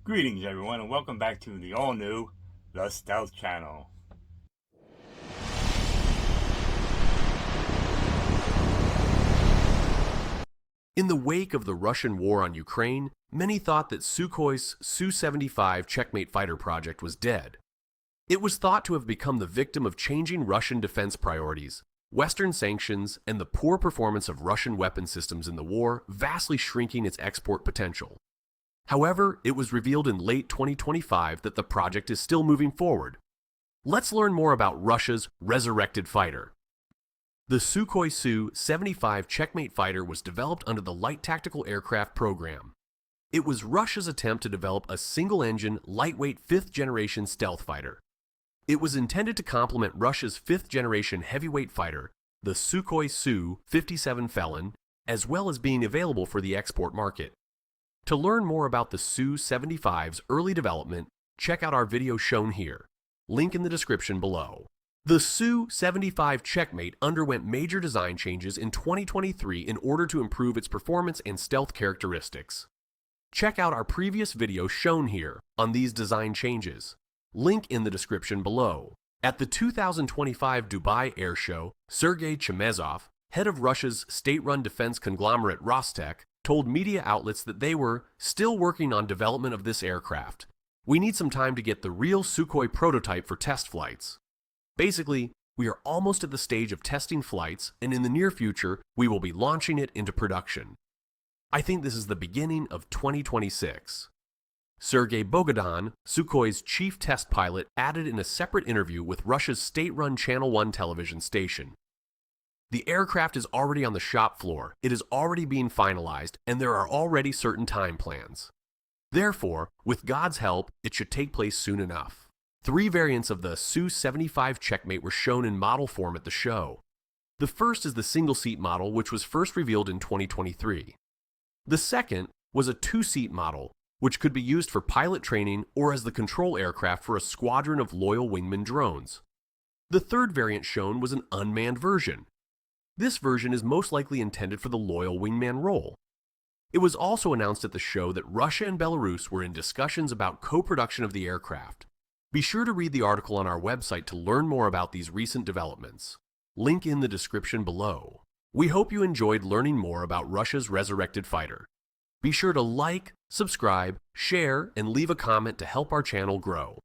Greetings everyone and welcome back to the all-new The Stealth Channel. In the wake of the Russian war on Ukraine, many thought that Sukhoi's Su-75 Checkmate fighter project was dead. It was thought to have become the victim of changing Russian defense priorities, Western sanctions, and the poor performance of Russian weapon systems in the war, vastly shrinking its export potential. However, it was revealed in late 2025 that the project is still moving forward. Let's learn more about Russia's resurrected fighter. The Sukhoi Su-75 Checkmate fighter was developed under the Light Tactical Aircraft program. It was Russia's attempt to develop a single-engine, lightweight fifth-generation stealth fighter. It was intended to complement Russia's fifth-generation heavyweight fighter, the Sukhoi Su-57 Felon, as well as being available for the export market. To learn more about the Su-75's early development, check out our video shown here. Link in the description below. The Su-75 Checkmate underwent major design changes in 2023 in order to improve its performance and stealth characteristics. Check out our previous video shown here on these design changes. Link in the description below. At the 2025 Dubai Air Show, Sergei Chemezov, head of Russia's state-run defense conglomerate Rostec, told media outlets that they were still working on development of this aircraft. We need some time to get the real Sukhoi prototype for test flights. Basically, we are almost at the stage of testing flights, and in the near future, we will be launching it into production. I think this is the beginning of 2026. Sergei Bogdan, Sukhoi's chief test pilot, added in a separate interview with Russia's state-run Channel 1 television station. The aircraft is already on the shop floor, it is already being finalized, and there are already certain time plans. Therefore, with God's help, it should take place soon enough. 3 variants of the Su-75 Checkmate were shown in model form at the show. The first is the single-seat model, which was first revealed in 2023. The second was a 2-seat model, which could be used for pilot training or as the control aircraft for a squadron of loyal wingman drones. The third variant shown was an unmanned version. This version is most likely intended for the loyal wingman role. It was also announced at the show that Russia and Belarus were in discussions about co-production of the aircraft. Be sure to read the article on our website to learn more about these recent developments. Link in the description below. We hope you enjoyed learning more about Russia's resurrected fighter. Be sure to like, subscribe, share, and leave a comment to help our channel grow.